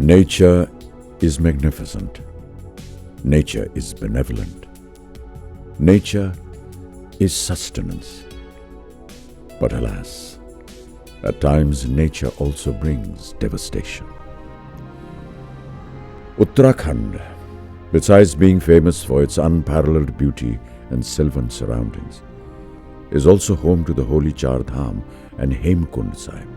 Nature is magnificent. Nature is benevolent. Nature is sustenance. But alas, at times nature also brings devastation. Uttarakhand, besides being famous for its unparalleled beauty and sylvan surroundings, is also home to the holy Char Dham and Hemkund Sahib.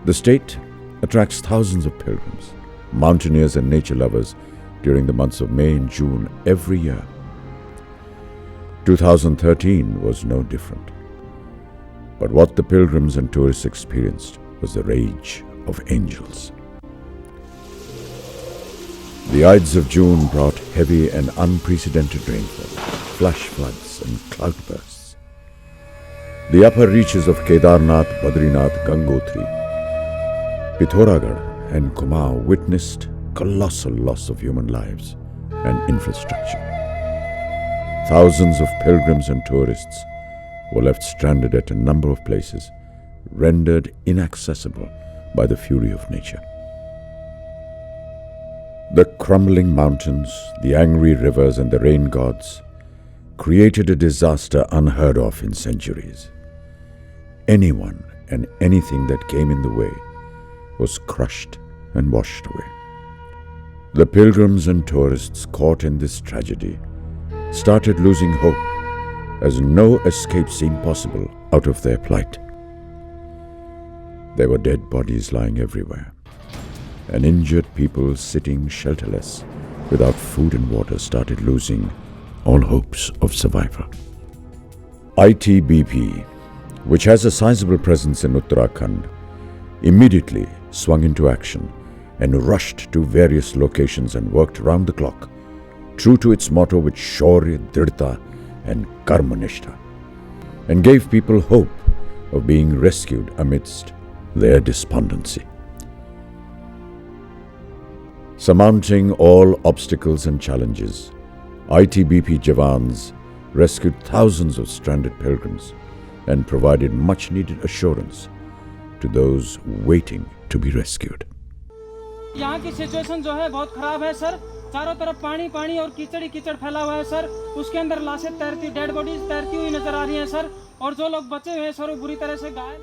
The state attracts thousands of pilgrims, mountaineers and nature lovers during the months of May and June every year. 2013 was no different. But what the pilgrims and tourists experienced was the rage of angels. The Ides of June brought heavy and unprecedented rainfall, flash floods and cloudbursts. The upper reaches of Kedarnath, Badrinath, Gangotri, Pithoragarh and Kumaon witnessed colossal loss of human lives and infrastructure. Thousands of pilgrims and tourists were left stranded at a number of places, rendered inaccessible by the fury of nature. The crumbling mountains, the angry rivers and the rain gods created a disaster unheard of in centuries. Anyone and anything that came in the way was crushed and washed away. The pilgrims and tourists caught in this tragedy started losing hope as no escape seemed possible out of their plight. There were dead bodies lying everywhere, and injured people sitting shelterless without food and water started losing all hopes of survival. Itbp, which has a sizable presence in Uttarakhand, immediately swung into action and rushed to various locations and worked round the clock, true to its motto with Shaurya, Dridhta and Karmanishta, and gave people hope of being rescued amidst their despondency. Surmounting all obstacles and challenges, Itbp Jawans rescued thousands of stranded pilgrims and provided much-needed assurance to those waiting to be rescued. यहाँ की situation जो है बहुत खराब है sir. चारों तरफ पानी पानी और कीचड़ ही कीचड़ फैला हुआ है सर। उसके अंदर लाशें तैरती, डेड बॉडीज तैरती हुई नजर आ रही हैं सर। और जो लोग बचे हुए हैं सर वो बुरी तरह से घायल।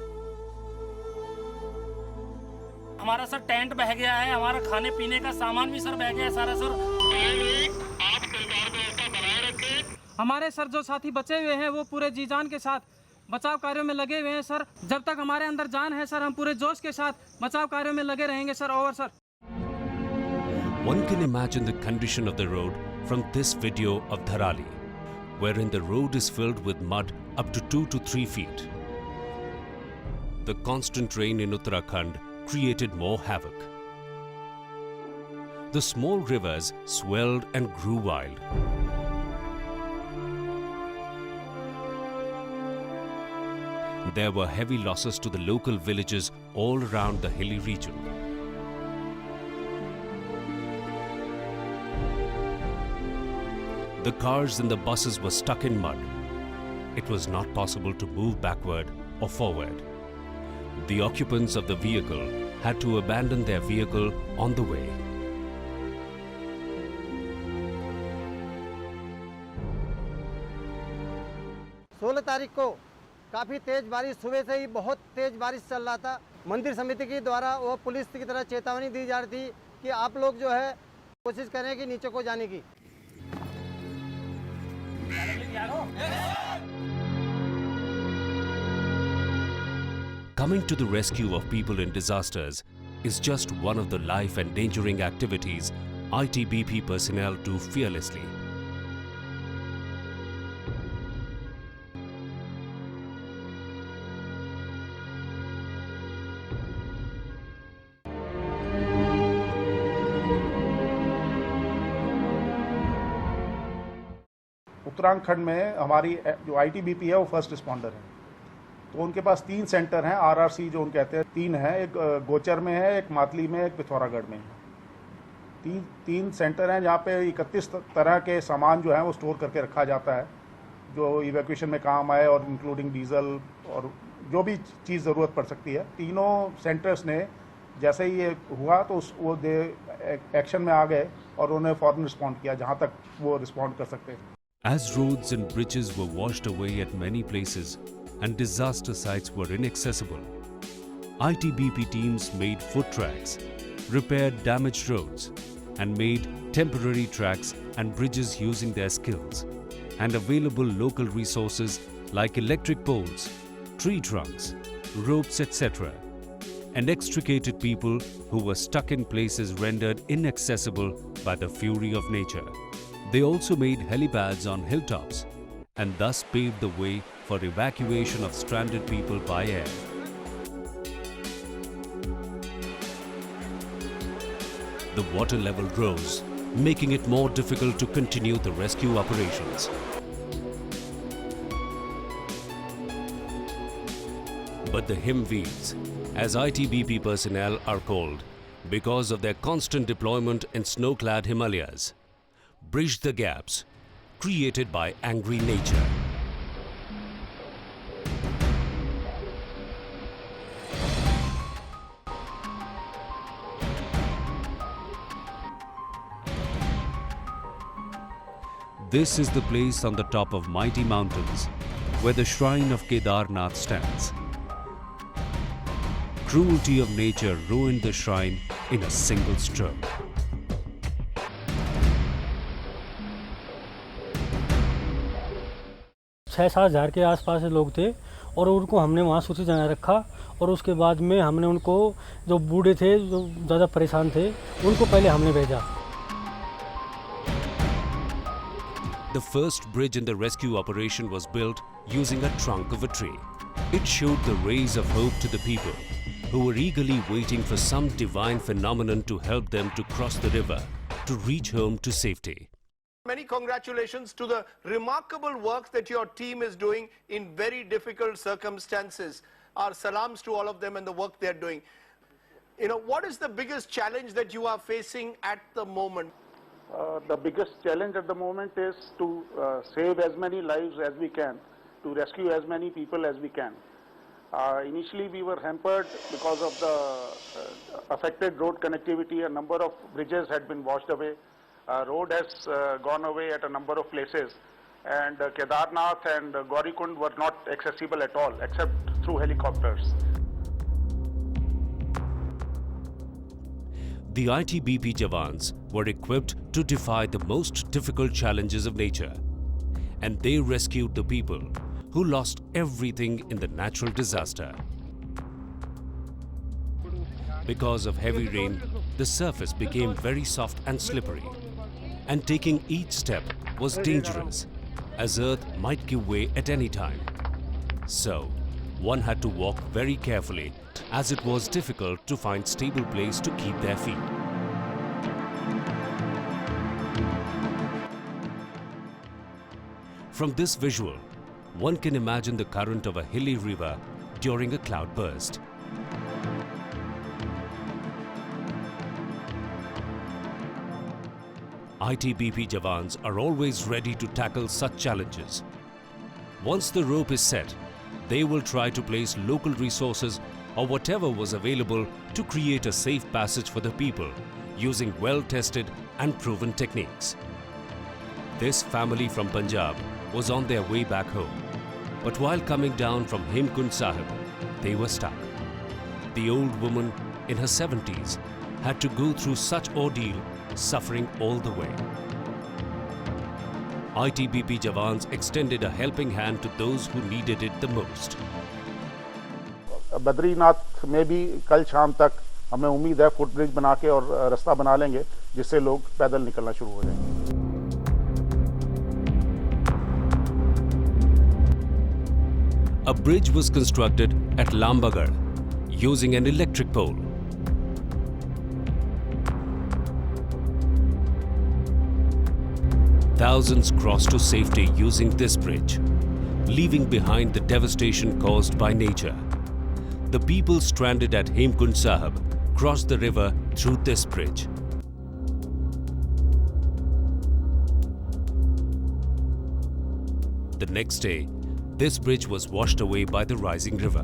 हमारा सर टेंट बह गया है, हमारा खाने पीने का सामान भी सर बह गया है सारा सर। आप सरकार व्यवस्था बनाए रखें। हमारे सर जो साथी बचे हुए हैं वो पूरे जी जान के साथ बचाव कार्यों में लगे हुए हैं सर। जब तक हमारे अंदर जान है सर हम पूरे जोश के साथ बचाव कार्यों में लगे रहेंगे sir. Over sir. One can imagine the condition of the road from this video of Dharali, wherein the road is filled with mud up to 2 to 3 feet. The constant rain in Uttarakhand created more havoc. The small rivers swelled and grew wild. There were heavy losses to the local villages all around the hilly region. The cars and the buses were stuck in mud. It was not possible to move backward or forward. The occupants of the vehicle had to abandon their vehicle on the way. तारीख को काफ़ी तेज़ बारिश, सुबह से ही बहुत तेज़ बारिश चल रहा था। मंदिर समिति के द्वारा वो पुलिस की तरह चेतावनी दी जा रही थी कि आप लोग जो है कोशिश करें कि नीचे को जाने की। Coming to the rescue of people in disasters is just one of the life-endangering activities Itbp personnel do fearlessly. Uttarakhand में हमारी जो आईटीबीपी है वो फर्स्ट रिस्पॉन्डर है, तो उनके पास 3 सेंटर हैं, आरआरसी जो उन कहते हैं 3 हैं, एक गोचर में है, एक मातली में, एक पिथौरागढ़ में है। तीन सेंटर हैं जहाँ पे 31 तरह के सामान जो है वो स्टोर करके रखा जाता है जो इवैक्यूएशन में काम आए, और इंक्लूडिंग डीजल और जो भी चीज़ ज़रूरत पड़ सकती है। तीनों सेंटर्स ने जैसे ही ये हुआ तो वो एक्शन में आ गए और उन्होंने फौरन रिस्पॉन्ड किया जहां तक वो रिस्पॉन्ड कर सकते थे। As roads and bridges were washed away at many places and disaster sites were inaccessible, ITBP teams made foot tracks, repaired damaged roads, and made temporary tracks and bridges using their skills and available local resources like electric poles, tree trunks, ropes, etc., and extricated people who were stuck in places rendered inaccessible by the fury of nature. They also made helipads on hilltops and thus paved the way for evacuation of stranded people by air. The water level rose, making it more difficult to continue the rescue operations. But the Himveers, as ITBP personnel are called, because of their constant deployment in snow-clad Himalayas, bridged the gaps created by angry nature. This is the place on the top of mighty mountains where the shrine of Kedarnath stands. Cruelty of nature ruined the shrine in a single stroke. छः सात हज़ार के आसपास लोग थे और उनको हमने वहाँ सुरक्षित जगह रखा और उसके बाद में हमने उनको जो बूढ़े थे जो ज़्यादा परेशान थे उनको पहले हमने भेजा। The first bridge in the rescue operation was built using a trunk of a tree. It showed the rays of hope to the people who were eagerly waiting for some divine phenomenon to help them to cross the river to reach home to safety. Many congratulations to the remarkable work that your team is doing in very difficult circumstances. Our salams to all of them and the work they are doing. You know, what is the biggest challenge that you are facing at the moment? The biggest challenge at the moment is to save as many lives as we can, to rescue as many people as we can. Initially we were hampered because of the affected road connectivity. A number of bridges had been washed away. Road has gone away at a number of places, and Kedarnath and Gaurikund were not accessible at all except through helicopters. The ITBP Jawans were equipped to defy the most difficult challenges of nature, and they rescued the people who lost everything in the natural disaster. Because of heavy rain, the surface became very soft and slippery, and taking each step was dangerous, as earth might give way at any time. So, one had to walk very carefully, as it was difficult to find stable place to keep their feet. From this visual, one can imagine the current of a hilly river during a cloudburst. ITBP Jawans are always ready to tackle such challenges. Once the rope is set, they will try to place local resources or whatever was available to create a safe passage for the people using well-tested and proven techniques. This family from Punjab was on their way back home, but while coming down from Hemkund Sahib, they were stuck. The old woman in her 70s had to go through such ordeal, suffering all the way. ITBP Jawans extended a helping hand to those who needed it the most. Badrinath में भी कल शाम तक हमें उम्मीद है foot bridge बना के और रास्ता बना लेंगे जिससे लोग पैदल निकलना शुरू हो जाएंगे. A bridge was constructed at Lambagar using an electric pole. Thousands crossed to safety using this bridge, leaving behind the devastation caused by nature. The people stranded at Hemkund Sahib crossed the river through this bridge. The next day, this bridge was washed away by the rising river.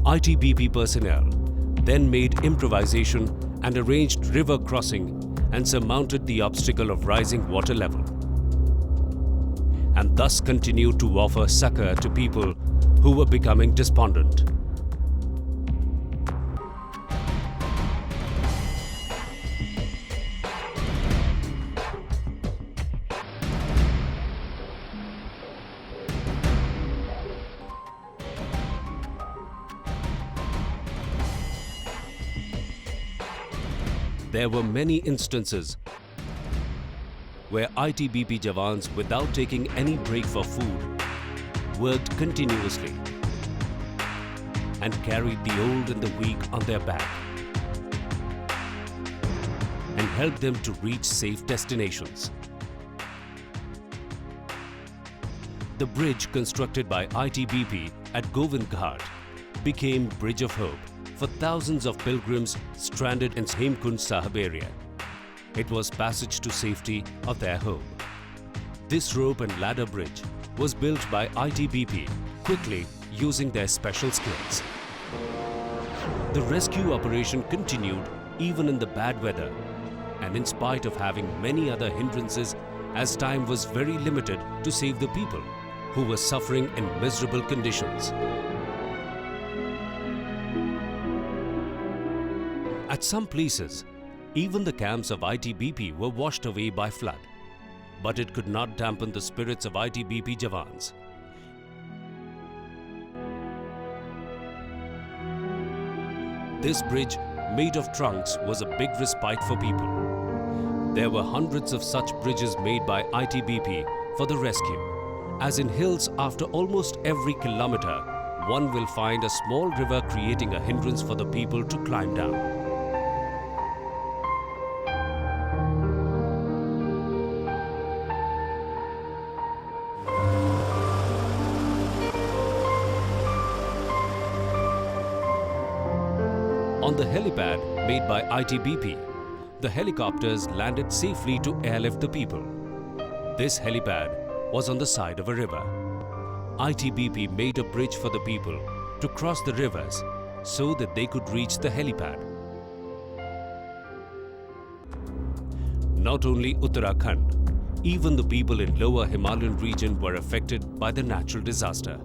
ITBP personnel then made improvisation and arranged river crossing and surmounted the obstacle of rising water level, and thus continued to offer succor to people who were becoming despondent. There were many instances where ITBP Jawans, without taking any break for food, worked continuously and carried the old and the weak on their back and helped them to reach safe destinations. The bridge constructed by ITBP at Govind Ghat became Bridge of Hope for thousands of pilgrims stranded in Hemkund Sahib area. It was passage to safety of their home. This rope and ladder bridge was built by ITBP quickly using their special skills. The rescue operation continued even in the bad weather, and in spite of having many other hindrances, as time was very limited to save the people who were suffering in miserable conditions. At some places, even the camps of ITBP were washed away by flood, but it could not dampen the spirits of ITBP Jawans. This bridge, made of trunks, was a big respite for people. There were hundreds of such bridges made by ITBP for the rescue. As in hills, after almost every kilometer, one will find a small river creating a hindrance for the people to climb down. On the helipad made by ITBP, the helicopters landed safely to airlift the people. This helipad was on the side of a river. ITBP made a bridge for the people to cross the rivers so that they could reach the helipad. Not only Uttarakhand, even the people in lower Himalayan region were affected by the natural disaster.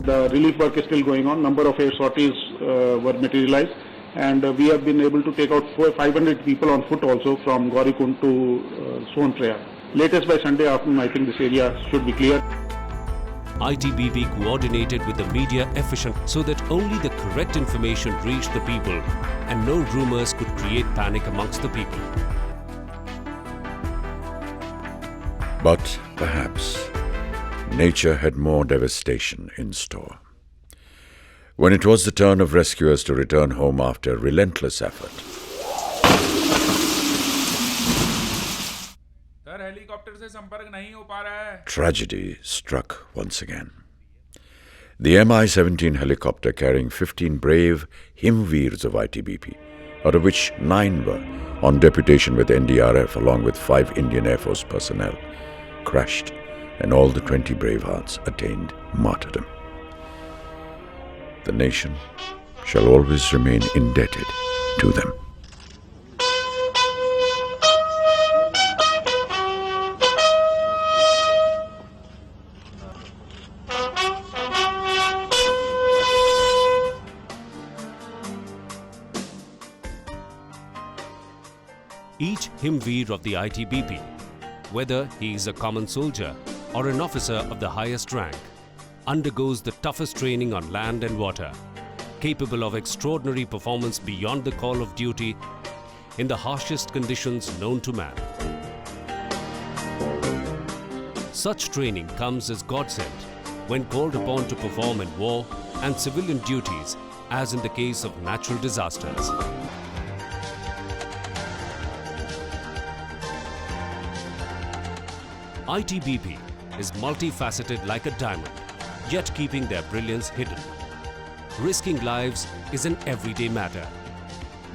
The relief work is still going on. Number of air sorties were materialized, and we have been able to take out 500 people on foot also from Gaurikund to Sonpreya. Latest by Sunday afternoon, I think this area should be clear. ITBP coordinated with the media efficient so that only the correct information reached the people and no rumors could create panic amongst the people. But perhaps nature had more devastation in store. When it was the turn of rescuers to return home after relentless effort, tragedy struck once again. The Mi-17 helicopter carrying 15 brave Himveers of ITBP, out of which 9 were on deputation with NDRF along with 5 Indian Air Force personnel, crashed, and all the 20 brave hearts attained martyrdom. The nation shall always remain indebted to them. Each Himveer of the ITBP, whether he is a common soldier or an officer of the highest rank, undergoes the toughest training on land and water, capable of extraordinary performance beyond the call of duty in the harshest conditions known to man. Such training comes as godsend when called upon to perform in war and civilian duties, as in the case of natural disasters. ITBP is multifaceted like a diamond, yet keeping their brilliance hidden. Risking lives is an everyday matter.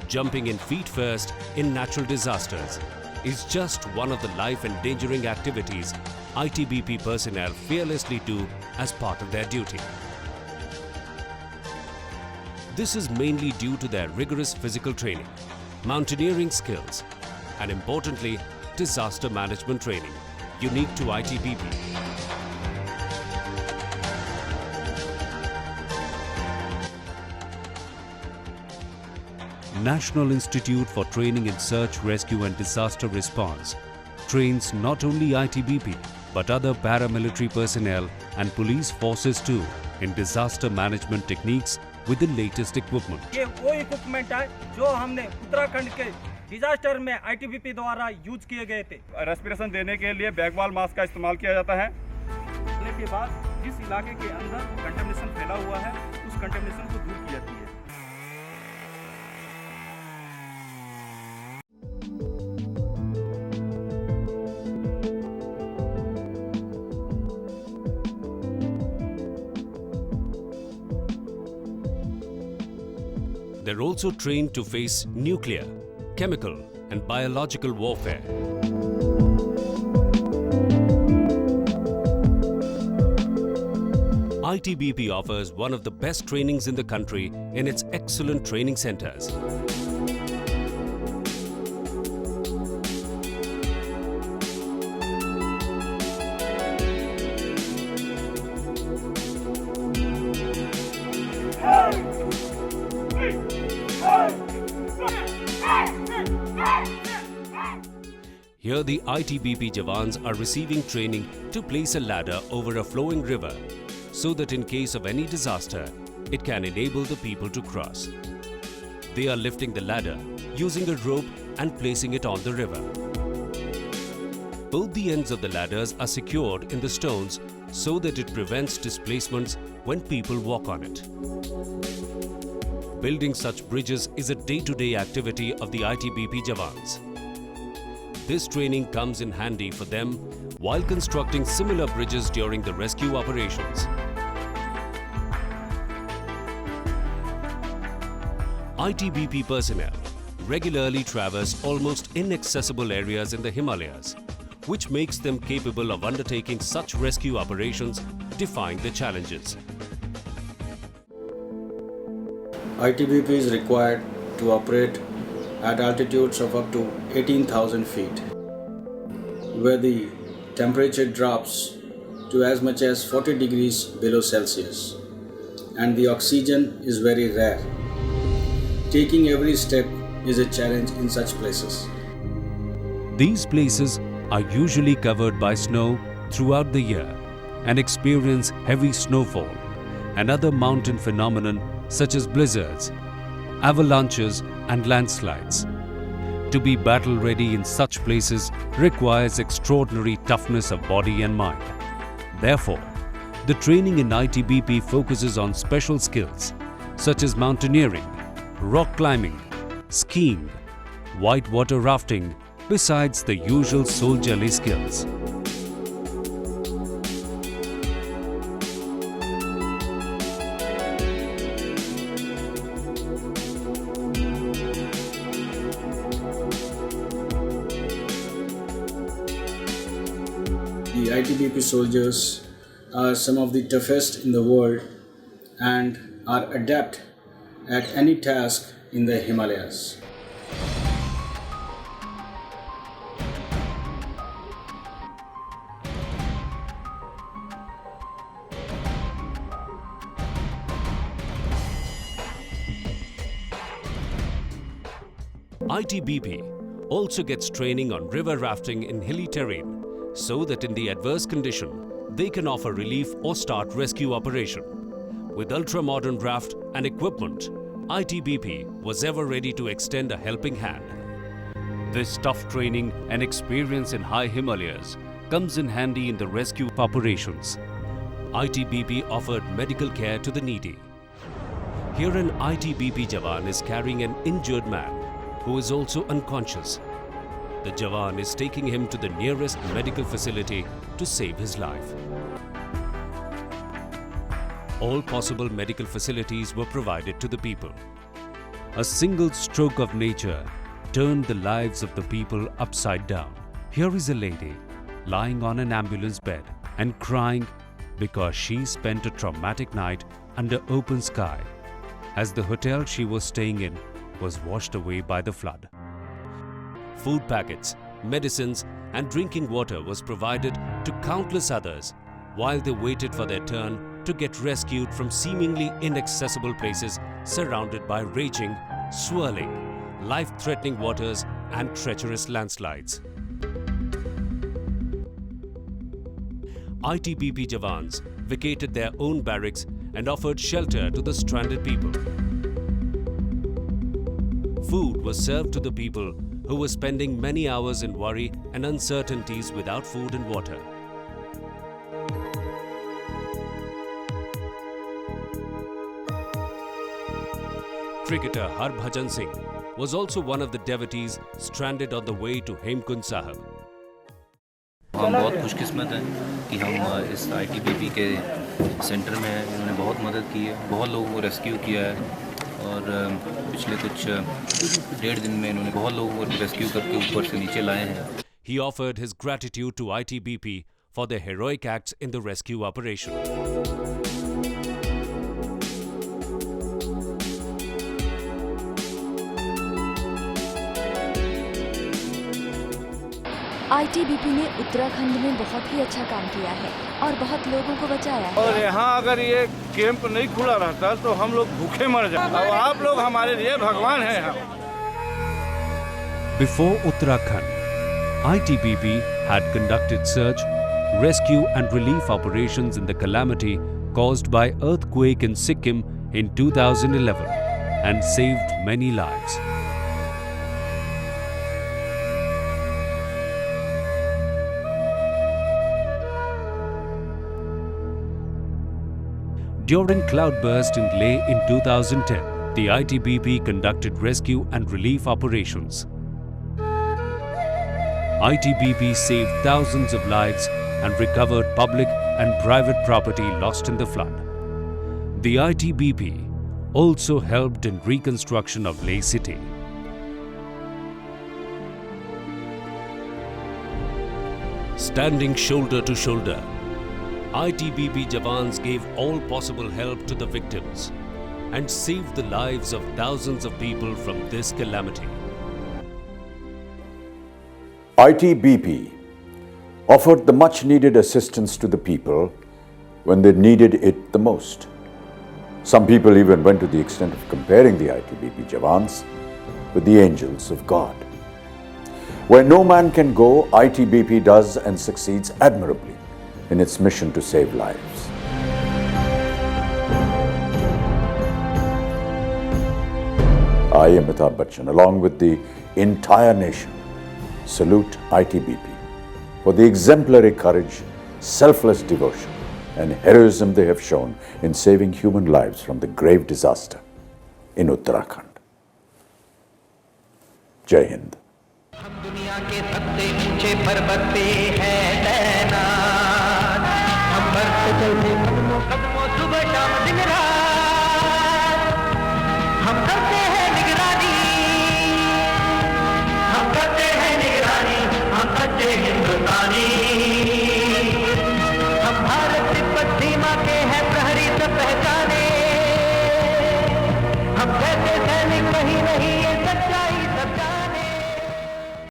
Jumping in feet first in natural disasters is just one of the life-endangering activities ITBP personnel fearlessly do as part of their duty. This is mainly due to their rigorous physical training, mountaineering skills, and importantly, disaster management training, unique to ITBP. National Institute for Training in Search, Rescue and Disaster Response trains not only ITBP but other paramilitary personnel and police forces too in disaster management techniques with the latest equipment. ये वो equipment है जो हमने उत्तराखंड के disaster में ITBP द्वारा use किए गए थे। रेस्पिरेशन देने के लिए बैकवाल मास्क का इस्तेमाल किया जाता है। के बाद जिस इलाके के अंदर कंटेमिनेशन फैला हुआ है उस कंटेमिनेशन को दूर की जाती है। They're also trained to face nuclear, chemical and biological warfare. ITBP offers one of the best trainings in the country in its excellent training centers. Here the ITBP Jawans are receiving training to place a ladder over a flowing river so that in case of any disaster, it can enable the people to cross. They are lifting the ladder using a rope and placing it on the river. Both the ends of the ladders are secured in the stones so that it prevents displacements when people walk on it. Building such bridges is a day-to-day activity of the ITBP Jawans. This training comes in handy for them while constructing similar bridges during the rescue operations. ITBP personnel regularly traverse almost inaccessible areas in the Himalayas, which makes them capable of undertaking such rescue operations, defying the challenges. ITBP is required to operate at altitudes of up to 18,000 feet, where the temperature drops to as much as 40 degrees below Celsius, and the oxygen is very rare. Taking every step is a challenge in such places. These places are usually covered by snow throughout the year and experience heavy snowfall and other mountain phenomenon such as blizzards, avalanches and landslides. To be battle ready in such places requires extraordinary toughness of body and mind. Therefore, the training in ITBP focuses on special skills such as mountaineering, rock climbing, skiing, whitewater rafting, besides the usual soldierly skills. The ITBP soldiers are some of the toughest in the world and are adept at any task in the Himalayas. ITBP also gets training on river rafting in hilly terrain so that in the adverse condition, they can offer relief or start rescue operation. With ultra-modern raft and equipment, ITBP was ever ready to extend a helping hand. This tough training and experience in high Himalayas comes in handy in the rescue operations. ITBP offered medical care to the needy. Here an ITBP Jawan is carrying an injured man who is also unconscious. The Jawan is taking him to the nearest medical facility to save his life. All possible medical facilities were provided to the people. A single stroke of nature turned the lives of the people upside down. Here is a lady lying on an ambulance bed and crying because she spent a traumatic night under open sky as the hotel she was staying in was washed away by the flood. Food packets, medicines and drinking water was provided to countless others while they waited for their turn to get rescued from seemingly inaccessible places surrounded by raging, swirling, life-threatening waters and treacherous landslides. ITBP Jawans vacated their own barracks and offered shelter to the stranded people. Food was served to the people who were spending many hours in worry and uncertainties without food and water. Cricketer Harbhajan Singh was also one of the devotees stranded on the way to Hemkund Sahib. हम बहुत खुशकिस्मत हैं कि हम इस ITBP के centre में हैं। इन्होंने बहुत मदद की है, बहुत लोगों को रेस्क्यू किया है और पिछले कुछ डेढ़ दिन में इन्होंने बहुत लोगों को रेस्क्यू करके ऊपर से नीचे लाए हैं। He offered his gratitude to ITBP for their heroic acts in the rescue operation. ITBP ने उत्तराखंड में बहुत ही अच्छा काम किया है और बहुत लोगों को बचाया है। और यहाँ अगर ये कैंप नहीं खुला रहता तो हम लोग भूखे मर जाते। और आप लोग हमारे लिए भगवान हैं। Before Uttarakhand, ITBP had conducted search, rescue and relief operations in the calamity caused by earthquake in Sikkim in 2011 and saved many lives. During cloudburst in Leh in 2010, the ITBP conducted rescue and relief operations. ITBP saved thousands of lives and recovered public and private property lost in the flood. The ITBP also helped in reconstruction of Leh city. Standing shoulder to shoulder, ITBP Jawans gave all possible help to the victims and saved the lives of thousands of people from this calamity. ITBP offered the much needed assistance to the people when they needed it the most. Some people even went to the extent of comparing the ITBP Jawans with the angels of God. Where no man can go, ITBP does and succeeds admirably in its mission to save lives. I, Amitabh Bachchan, along with the entire nation, salute ITBP for the exemplary courage, selfless devotion and heroism they have shown in saving human lives from the grave disaster in Uttarakhand. Jai Hind. हम दुनिया के सबसे ऊंचे पर्वत पे है तैनात, हम बढ़ते चलते कदमों कदमों सुबह शाम दिन रात, हम करते हैं निगरानी, हम करते हैं निगरानी, हम सच्चे हिंदुस्तानी, हम भारत तिब्बत सीमा के हैं प्रहरी सब पहचाने, हम जैसे सैनिक कहीं नहीं